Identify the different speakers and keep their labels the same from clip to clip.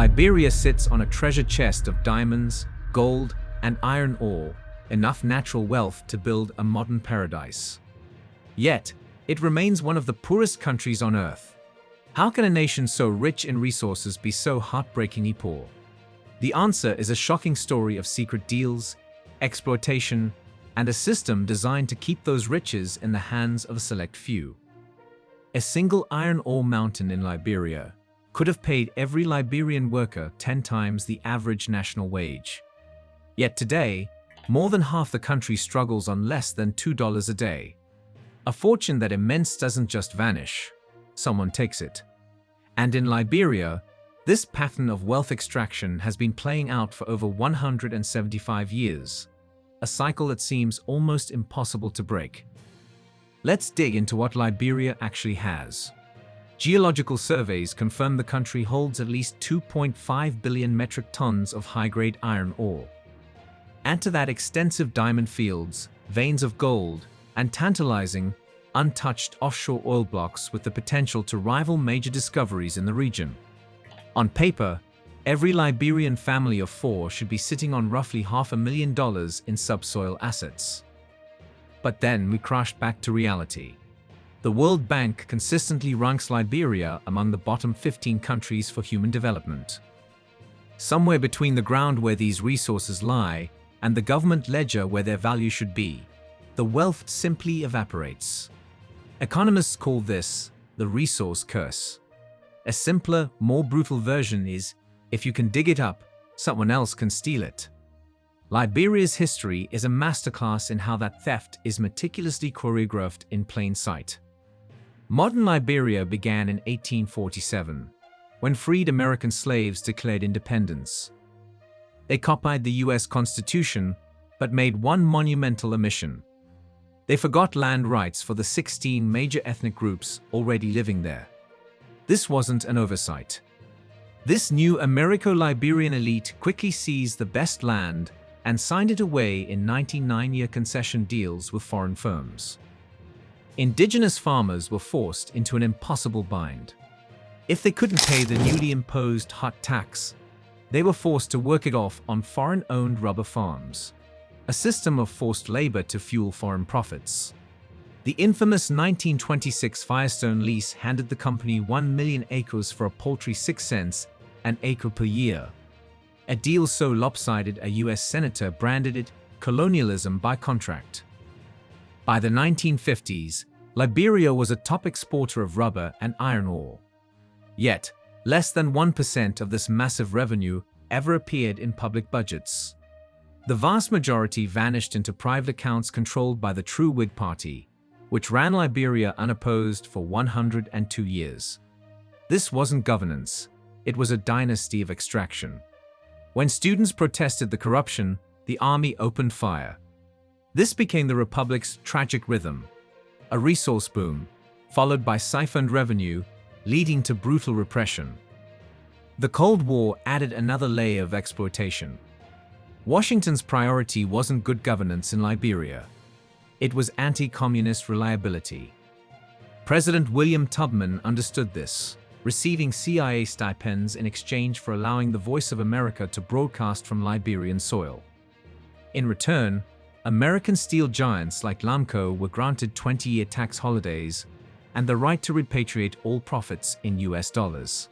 Speaker 1: Liberia sits on a treasure chest of diamonds, gold, and iron ore, enough natural wealth to build a modern paradise. Yet, it remains one of the poorest countries on earth. How can a nation so rich in resources be so heartbreakingly poor? The answer is a shocking story of secret deals, exploitation, and a system designed to keep those riches in the hands of a select few. A single iron ore mountain in Liberia could have paid every Liberian worker 10 times the average national wage. Yet today, more than half the country struggles on less than $2 a day. A fortune that immense doesn't just vanish, someone takes it. And in Liberia, this pattern of wealth extraction has been playing out for over 175 years, a cycle that seems almost impossible to break. Let's dig into what Liberia actually has. Geological surveys confirm the country holds at least 2.5 billion metric tons of high-grade iron ore. Add to that extensive diamond fields, veins of gold, and tantalizing, untouched offshore oil blocks with the potential to rival major discoveries in the region. On paper, every Liberian family of 4 should be sitting on roughly $500,000 in subsoil assets. But then we crashed back to reality. The World Bank consistently ranks Liberia among the bottom 15 countries for human development. Somewhere between the ground where these resources lie and the government ledger where their value should be, the wealth simply evaporates. Economists call this the resource curse. A simpler, more brutal version is, if you can dig it up, someone else can steal it. Liberia's history is a masterclass in how that theft is meticulously choreographed in plain sight. Modern Liberia began in 1847, when freed American slaves declared independence. They copied the US Constitution, but made one monumental omission. They forgot land rights for the 16 major ethnic groups already living there. This wasn't an oversight. This new Americo-Liberian elite quickly seized the best land and signed it away in 99-year concession deals with foreign firms. Indigenous farmers were forced into an impossible bind. If they couldn't pay the newly imposed hut tax, they were forced to work it off on foreign-owned rubber farms, a system of forced labor to fuel foreign profits. The infamous 1926 Firestone lease handed the company 1 million acres for a paltry 6 cents an acre per year. A deal so lopsided a US senator branded it colonialism by contract. By the 1950s, Liberia was a top exporter of rubber and iron ore. Yet, less than 1% of this massive revenue ever appeared in public budgets. The vast majority vanished into private accounts controlled by the true Whig Party, which ran Liberia unopposed for 102 years. This wasn't governance, it was a dynasty of extraction. When students protested the corruption, the army opened fire. This became the republic's tragic rhythm, a resource boom, followed by siphoned revenue, leading to brutal repression. The Cold War added another layer of exploitation. Washington's priority wasn't good governance in Liberia. It was anti-communist reliability. President William Tubman understood this, receiving CIA stipends in exchange for allowing the Voice of America to broadcast from Liberian soil. In return, American steel giants like Lamco were granted 20-year tax holidays and the right to repatriate all profits in US dollars.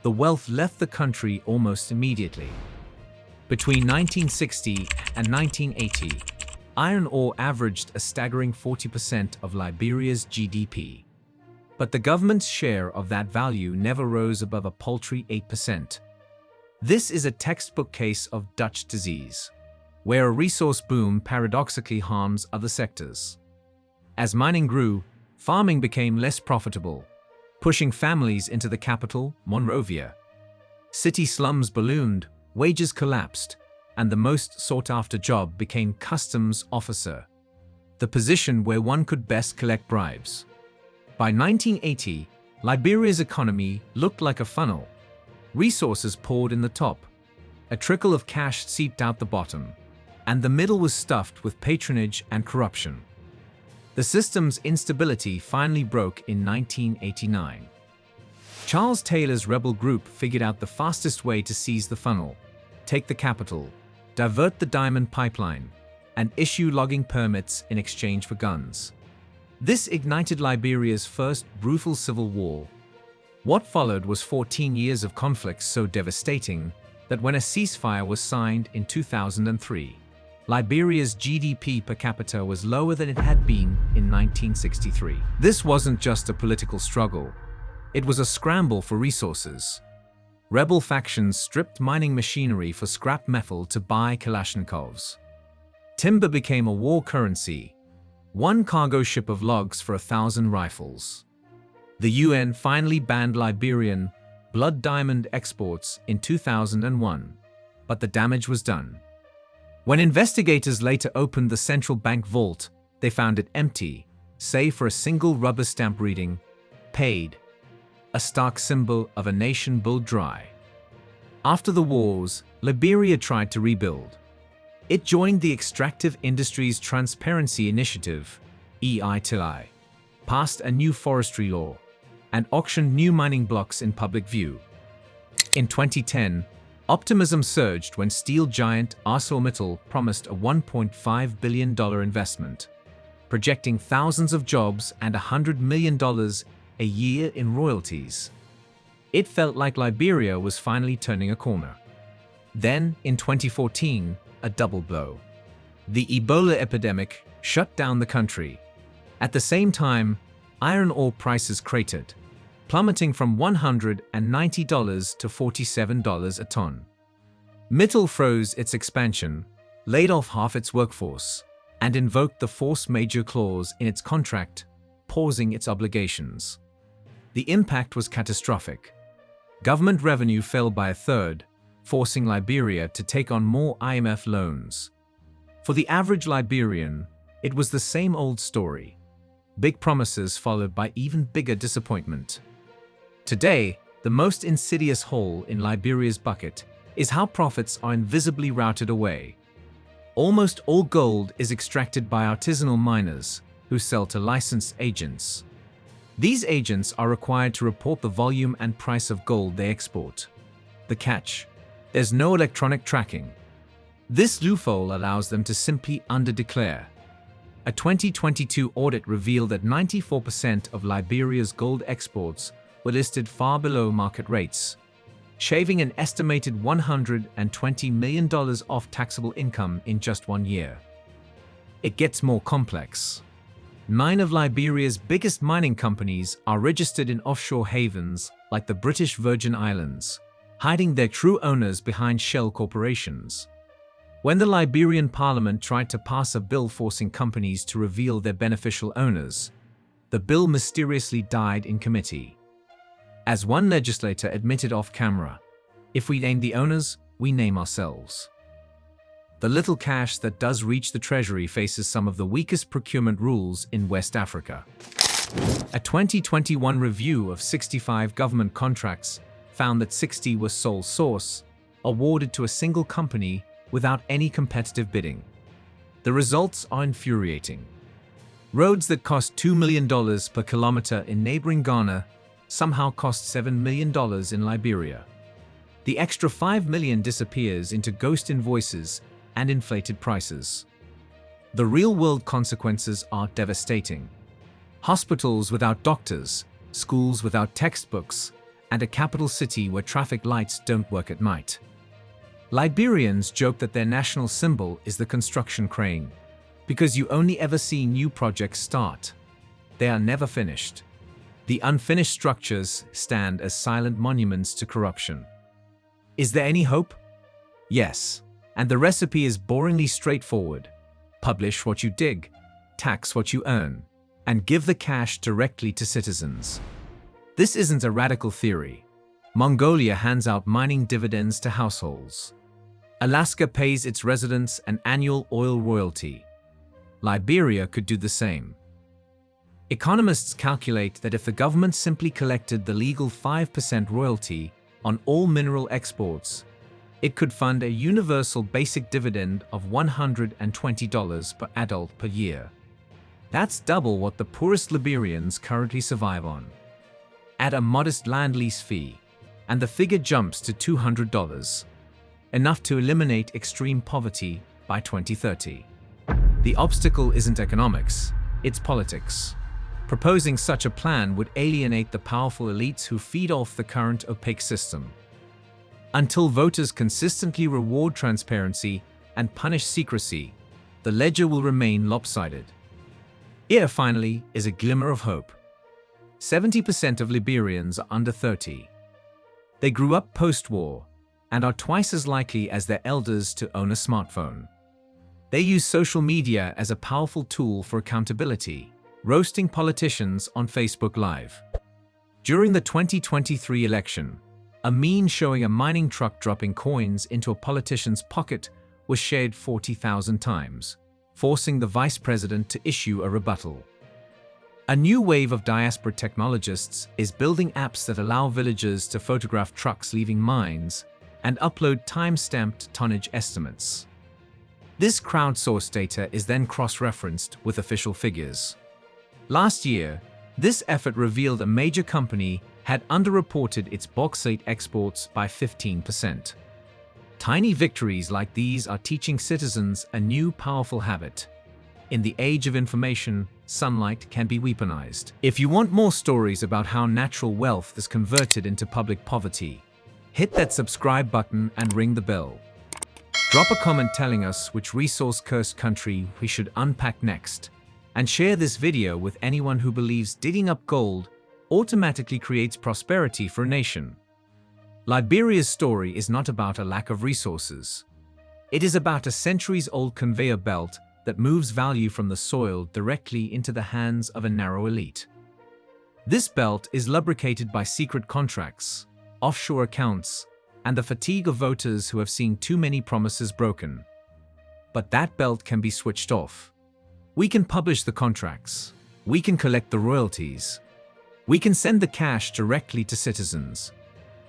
Speaker 1: The wealth left the country almost immediately. Between 1960 and 1980, iron ore averaged a staggering 40% of Liberia's GDP. But the government's share of that value never rose above a paltry 8%. This is a textbook case of Dutch disease, where a resource boom paradoxically harms other sectors. As mining grew, farming became less profitable, pushing families into the capital, Monrovia. City slums ballooned, wages collapsed, and the most sought-after job became customs officer, the position where one could best collect bribes. By 1980, Liberia's economy looked like a funnel. Resources poured in the top, a trickle of cash seeped out the bottom, and the middle was stuffed with patronage and corruption. The system's instability finally broke in 1989. Charles Taylor's rebel group figured out the fastest way to seize the funnel, take the capital, divert the diamond pipeline, and issue logging permits in exchange for guns. This ignited Liberia's first brutal civil war. What followed was 14 years of conflicts so devastating that when a ceasefire was signed in 2003, Liberia's GDP per capita was lower than it had been in 1963. This wasn't just a political struggle. It was a scramble for resources. Rebel factions stripped mining machinery for scrap metal to buy Kalashnikovs. Timber became a war currency, one cargo ship of logs for 1,000 rifles. The UN finally banned Liberian blood diamond exports in 2001, but the damage was done. When investigators later opened the central bank vault, they found it empty, save for a single rubber stamp reading, "Paid," a stark symbol of a nation built dry. After the wars, Liberia tried to rebuild. It joined the Extractive Industries Transparency Initiative, EITI, passed a new forestry law, and auctioned new mining blocks in public view. In 2010, optimism surged when steel giant ArcelorMittal promised a $1.5 billion investment, projecting thousands of jobs and $100 million a year in royalties. It felt like Liberia was finally turning a corner. Then, in 2014, a double blow. The Ebola epidemic shut down the country. At the same time, iron ore prices cratered, plummeting from $190 to $47 a ton. Mittal froze its expansion, laid off half its workforce, and invoked the force majeure clause in its contract, pausing its obligations. The impact was catastrophic. Government revenue fell by a third, forcing Liberia to take on more IMF loans. For the average Liberian, it was the same old story. Big promises followed by even bigger disappointment. Today, the most insidious hole in Liberia's bucket is how profits are invisibly routed away. Almost all gold is extracted by artisanal miners who sell to licensed agents. These agents are required to report the volume and price of gold they export. The catch: there's no electronic tracking. This loophole allows them to simply underdeclare. A 2022 audit revealed that 94% of Liberia's gold exports were listed far below market rates, shaving an estimated $120 million off taxable income in just 1 year. It gets more complex. 9 of Liberia's biggest mining companies are registered in offshore havens like the British Virgin Islands, hiding their true owners behind shell corporations. When the Liberian parliament tried to pass a bill forcing companies to reveal their beneficial owners, the bill mysteriously died in committee. As one legislator admitted off camera, "If we name the owners, we name ourselves." The little cash that does reach the treasury faces some of the weakest procurement rules in West Africa. A 2021 review of 65 government contracts found that 60 were sole source, awarded to a single company without any competitive bidding. The results are infuriating. Roads that cost $2 million per kilometer in neighboring Ghana somehow cost $7 million in Liberia. The extra $5 million disappears into ghost invoices and inflated prices. The real-world consequences are devastating. Hospitals without doctors, schools without textbooks, and a capital city where traffic lights don't work at night. Liberians joke that their national symbol is the construction crane, because you only ever see new projects start. They are never finished. The unfinished structures stand as silent monuments to corruption. Is there any hope? Yes, and the recipe is boringly straightforward. Publish what you dig, tax what you earn, and give the cash directly to citizens. This isn't a radical theory. Mongolia hands out mining dividends to households. Alaska pays its residents an annual oil royalty. Liberia could do the same. Economists calculate that if the government simply collected the legal 5% royalty on all mineral exports, it could fund a universal basic dividend of $120 per adult per year. That's double what the poorest Liberians currently survive on. Add a modest land lease fee, and the figure jumps to $200, enough to eliminate extreme poverty by 2030. The obstacle isn't economics, it's politics. Proposing such a plan would alienate the powerful elites who feed off the current opaque system. Until voters consistently reward transparency and punish secrecy, the ledger will remain lopsided. Here, finally, is a glimmer of hope. 70% of Liberians are under 30. They grew up post-war and are twice as likely as their elders to own a smartphone. They use social media as a powerful tool for accountability, roasting politicians on Facebook Live. During the 2023 election, a meme showing a mining truck dropping coins into a politician's pocket was shared 40,000 times, forcing the vice president to issue a rebuttal. A new wave of diaspora technologists is building apps that allow villagers to photograph trucks leaving mines and upload time-stamped tonnage estimates. This crowdsourced data is then cross-referenced with official figures. Last year, this effort revealed a major company had underreported its bauxite exports by 15%. Tiny victories like these are teaching citizens a new powerful habit. In the age of information, sunlight can be weaponized. If you want more stories about how natural wealth is converted into public poverty, hit that subscribe button and ring the bell. Drop a comment telling us which resource-cursed country we should unpack next, and share this video with anyone who believes digging up gold automatically creates prosperity for a nation. Liberia's story is not about a lack of resources. It is about a centuries-old conveyor belt that moves value from the soil directly into the hands of a narrow elite. This belt is lubricated by secret contracts, offshore accounts, and the fatigue of voters who have seen too many promises broken. But that belt can be switched off. We can publish the contracts. We can collect the royalties. We can send the cash directly to citizens.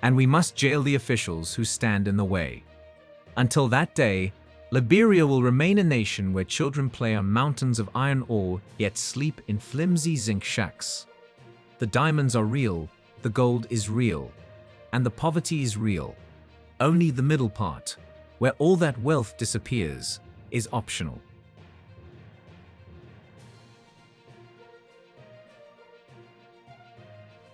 Speaker 1: And we must jail the officials who stand in the way. Until that day, Liberia will remain a nation where children play on mountains of iron ore yet sleep in flimsy zinc shacks. The diamonds are real, the gold is real, and the poverty is real. Only the middle part, where all that wealth disappears, is optional.